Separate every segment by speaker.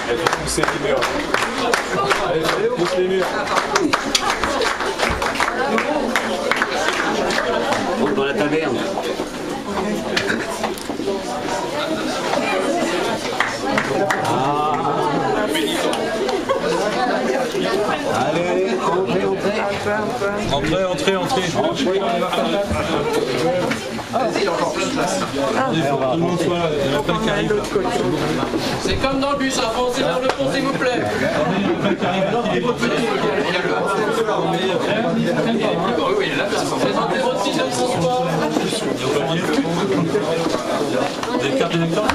Speaker 1: Allez, poussez les murs. Allez, pousse les murs.
Speaker 2: Monte dans la taverne. Allez, allez, entrez, entrez.
Speaker 1: Entrez.
Speaker 3: Vas-y, il y a encore plein de place.
Speaker 4: C'est comme dans le bus, avancez vers le fond s'il vous plaît. Oui, là, présentez votre titre de transport.
Speaker 1: Des cartes d'électeurs.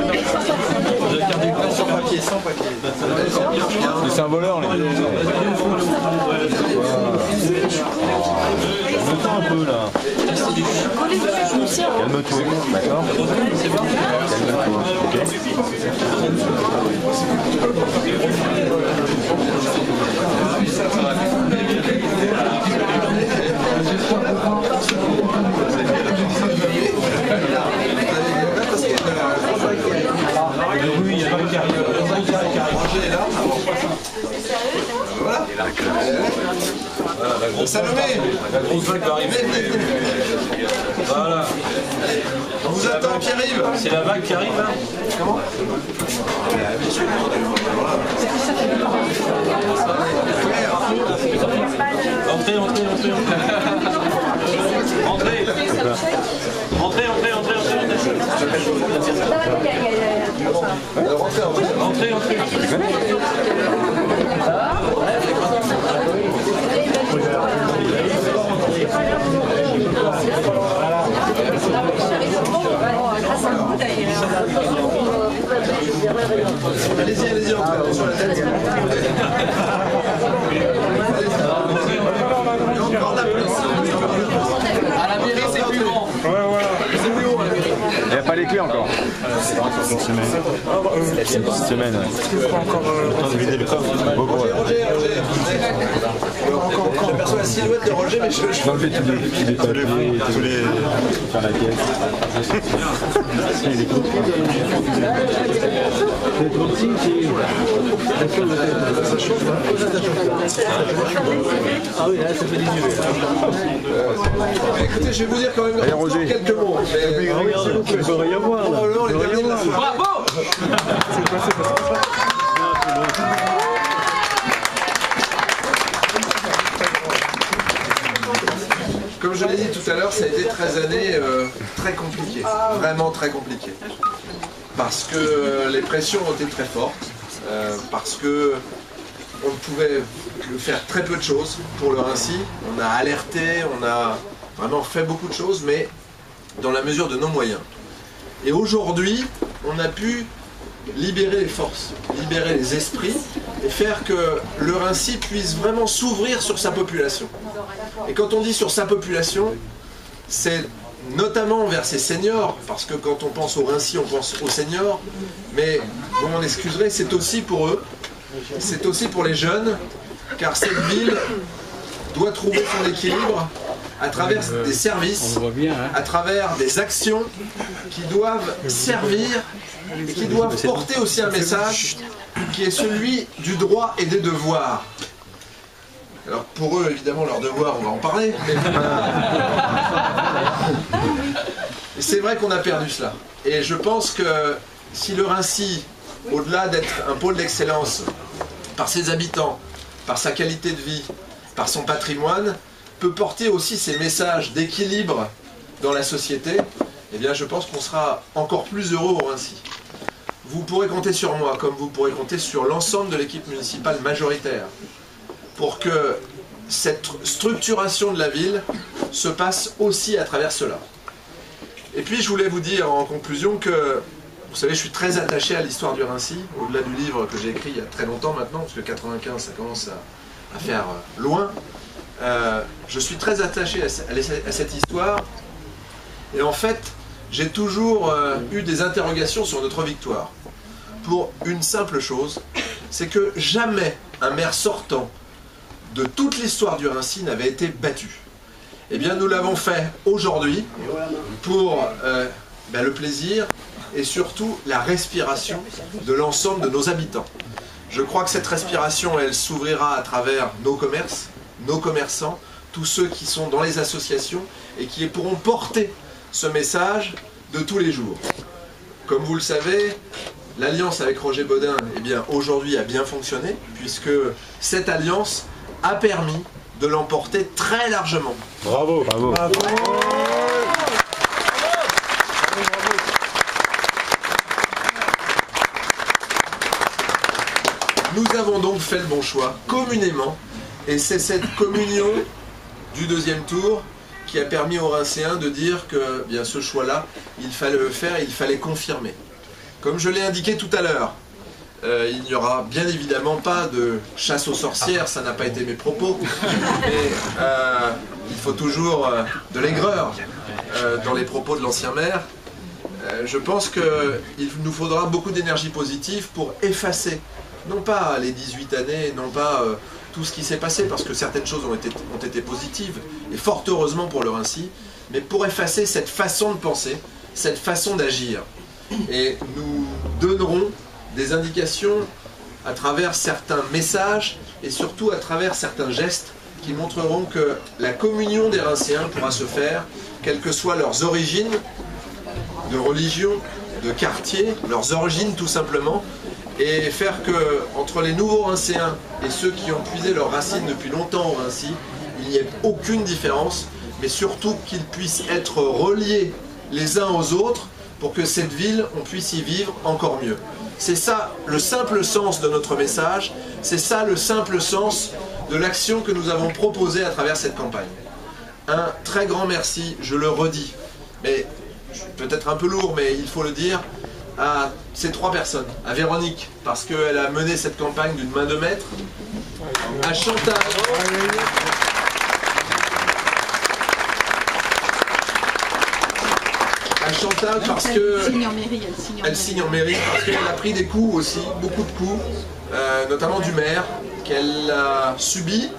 Speaker 1: Des cartes d'électeurs
Speaker 3: Sans papier.
Speaker 1: C'est un voleur, les gars. On attend un peu là. Calme-toi, d'accord? Oui, il y a pas de carrière.
Speaker 3: Voilà. Salomé.
Speaker 1: La grosse vague va arriver. Voilà.
Speaker 3: On vous attend, Pierre-Yves.
Speaker 1: C'est la vague qui arrive là.
Speaker 3: Comment?
Speaker 1: Entrez.
Speaker 3: Allez-y, entrez sur la tête. Encore la place.
Speaker 4: À la mairie, c'est plus grand. C'est plus haut à la mairie.
Speaker 1: Il n'y a pas les clés encore. Une semaine. Une semaine, ouais. Temps de vider le coffre.
Speaker 3: Roger. J'aperçois la silhouette de Roger, mais je...
Speaker 1: Enlever tous les papiers, tous les... faire la caisse.
Speaker 2: Ah oui, là, ça fait des yeux.
Speaker 3: Écoutez, je vais vous dire quand même
Speaker 1: Roger.
Speaker 3: quelques mots.
Speaker 2: Il peut rien voir, là.
Speaker 3: Probablement les derniers de la soirée.
Speaker 4: Bravo!
Speaker 3: Comme je l'ai dit tout à l'heure, ça a été 13 années très compliquées, vraiment très compliquées. Parce que les pressions ont été très fortes, parce que on pouvait faire très peu de choses pour le Rincy. On a alerté, on a vraiment fait beaucoup de choses, mais dans la mesure de nos moyens. Et aujourd'hui, on a pu libérer les forces, libérer les esprits et faire que le Rincy puisse vraiment s'ouvrir sur sa population. Et quand on dit sur sa population, c'est notamment vers ses seniors, parce que quand on pense au Rincy, on pense aux seniors, mais vous m'en excuserez, c'est aussi pour eux, c'est aussi pour les jeunes, car cette ville doit trouver son équilibre à travers des services, à travers des actions qui doivent servir et qui doivent porter aussi un message qui est celui du droit et des devoirs. Alors pour eux, évidemment, leur devoir, on va en parler. Mais c'est vrai qu'on a perdu cela. Et je pense que si le Rincy, au-delà d'être un pôle d'excellence par ses habitants, par sa qualité de vie, par son patrimoine, peut porter aussi ces messages d'équilibre dans la société, eh bien je pense qu'on sera encore plus heureux au Rincy. Vous pourrez compter sur moi, comme vous pourrez compter sur l'ensemble de l'équipe municipale majoritaire, pour que cette structuration de la ville se passe aussi à travers cela. Et puis je voulais vous dire en conclusion que, vous savez, je suis très attaché à l'histoire du Rincy, au-delà du livre que j'ai écrit il y a très longtemps maintenant, parce que 95 ça commence à faire loin. Je suis très attaché à cette histoire, et en fait, j'ai toujours eu des interrogations sur notre victoire. Pour une simple chose, c'est que jamais un maire sortant de toute l'histoire du Rincy n'avait été battu. Eh bien, nous l'avons fait aujourd'hui pour le plaisir et surtout la respiration de l'ensemble de nos habitants. Je crois que cette respiration, elle s'ouvrira à travers nos commerces, nos commerçants, tous ceux qui sont dans les associations et qui pourront porter ce message de tous les jours. Comme vous le savez, l'alliance avec Roger Bodin, eh bien, aujourd'hui a bien fonctionné, puisque cette alliance a permis de l'emporter très largement.
Speaker 1: Bravo. Bravo. Bravo.
Speaker 3: Nous avons donc fait le bon choix, communément, et c'est cette communion du deuxième tour qui a permis aux Rincéens de dire que bien, ce choix-là, il fallait le faire, il fallait confirmer. Comme je l'ai indiqué tout à l'heure, il n'y aura bien évidemment pas de chasse aux sorcières, ça n'a pas été mes propos, mais il faut toujours de l'aigreur dans les propos de l'ancien maire. Je pense qu'il nous faudra beaucoup d'énergie positive pour effacer, non pas les 18 années, non pas tout ce qui s'est passé, parce que certaines choses ont été positives, et fort heureusement pour le Rincy, mais pour effacer cette façon de penser, cette façon d'agir. Et nous donnerons des indications à travers certains messages et surtout à travers certains gestes qui montreront que la communion des Rincéens pourra se faire, quelles que soient leurs origines, de religion, de quartier, leurs origines tout simplement, et faire que entre les nouveaux Rincéens et ceux qui ont puisé leurs racines depuis longtemps au Rincy, il n'y ait aucune différence, mais surtout qu'ils puissent être reliés les uns aux autres pour que cette ville, on puisse y vivre encore mieux. C'est ça le simple sens de notre message, c'est ça le simple sens de l'action que nous avons proposée à travers cette campagne. Un très grand merci, je le redis, mais peut-être un peu lourd, mais il faut le dire, à ces trois personnes. À Véronique, parce qu'elle a mené cette campagne d'une main de maître. À Chantal. À Chantal, parce que elle signe en mairie, parce qu'elle a pris des coups aussi, beaucoup de coups, notamment du maire, qu'elle a subi,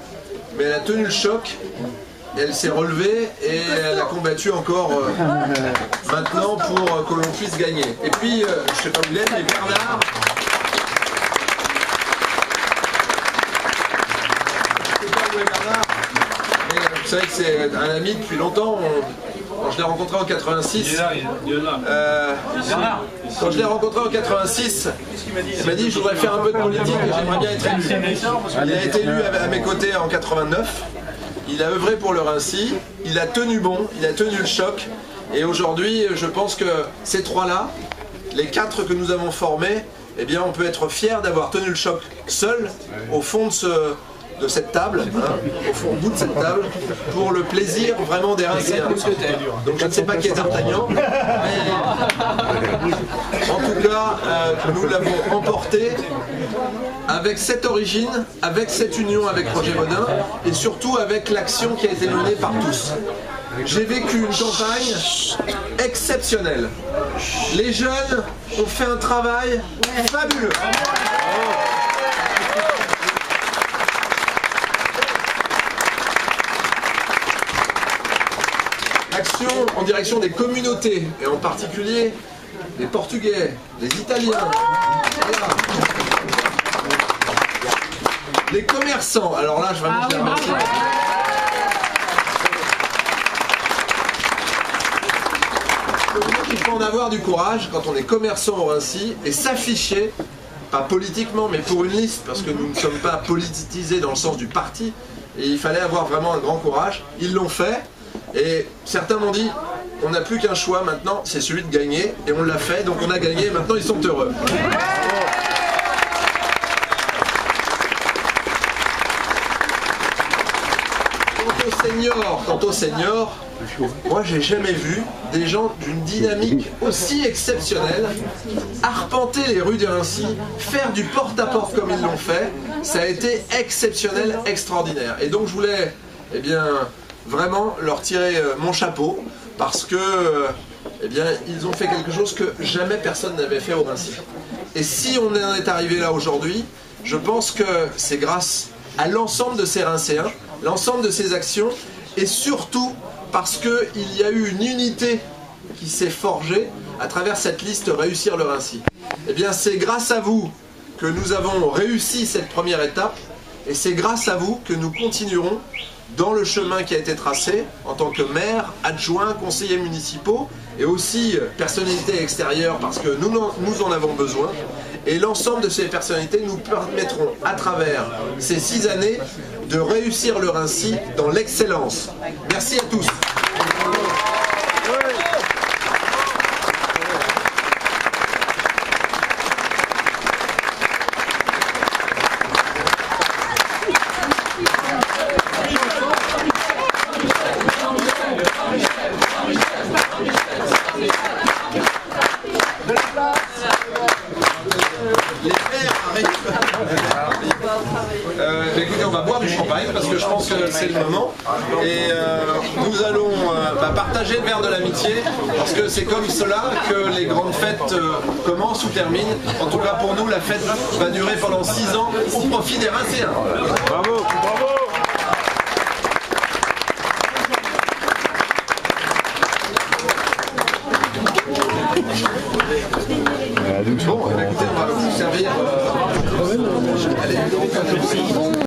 Speaker 3: mais elle a tenu le choc. Elle s'est relevée et elle a combattu encore maintenant pour que l'on puisse gagner. Et puis, je ne sais pas où il est, mais Bernard. Je ne sais pas où est Bernard. Mais vous savez que c'est un ami depuis longtemps. Quand je l'ai rencontré en 86, quand je l'ai rencontré en 86, il m'a dit je voudrais faire un peu de politique et j'aimerais bien être élu. Il a été élu à mes côtés en 89. Il a œuvré pour le Rincy, il a tenu bon, il a tenu le choc, et aujourd'hui, je pense que ces trois-là, les quatre que nous avons formés, eh bien, on peut être fier d'avoir tenu le choc seul, au fond de cette table, hein, au bout de cette table, pour le plaisir vraiment des Rincéens. Donc je ne sais pas qui est D'Artagnan, mais en tout cas, nous l'avons emporté avec cette origine, avec cette union avec Roger Bodin, et surtout avec l'action qui a été menée par tous. J'ai vécu une campagne exceptionnelle. Les jeunes ont fait un travail fabuleux. Action en direction des communautés, et en particulier des Portugais, des Italiens, voilà. Les commerçants. Alors là, je vais vous remercier. Il faut en avoir du courage quand on est commerçant au Rincy et s'afficher, pas politiquement, mais pour une liste, parce que nous ne sommes pas politisés dans le sens du parti, et il fallait avoir vraiment un grand courage. Ils l'ont fait. Et certains m'ont dit, on n'a plus qu'un choix maintenant, c'est celui de gagner, et on l'a fait, donc on a gagné, maintenant ils sont heureux. Quant aux seniors, moi j'ai jamais vu des gens d'une dynamique aussi exceptionnelle arpenter les rues de Rincy, faire du porte-à-porte comme ils l'ont fait, ça a été exceptionnel, extraordinaire. Et donc je voulais, eh bien, vraiment leur tirer mon chapeau, parce que eh bien, ils ont fait quelque chose que jamais personne n'avait fait au Rincy. Et si on en est arrivé là aujourd'hui, je pense que c'est grâce à l'ensemble de ces Rincéens, l'ensemble de ces actions, et surtout parce qu'il y a eu une unité qui s'est forgée à travers cette liste Réussir le Raincy. Eh bien, c'est grâce à vous que nous avons réussi cette première étape et c'est grâce à vous que nous continuerons dans le chemin qui a été tracé en tant que maire, adjoint, conseillers municipaux et aussi personnalités extérieures parce que nous en avons besoin. Et l'ensemble de ces personnalités nous permettront à travers ces 6 années de réussir le Raincy dans l'excellence. Merci à tous. Écoutez, on va boire du champagne parce que je pense que c'est le moment et nous allons partager le verre de l'amitié parce que c'est comme cela que les grandes fêtes commencent ou terminent. En tout cas pour nous, la fête va durer pendant 6 ans au profit des Rincéens.
Speaker 1: Bravo, bravo.
Speaker 3: Bon, écoutez, on va vous servir. Allez,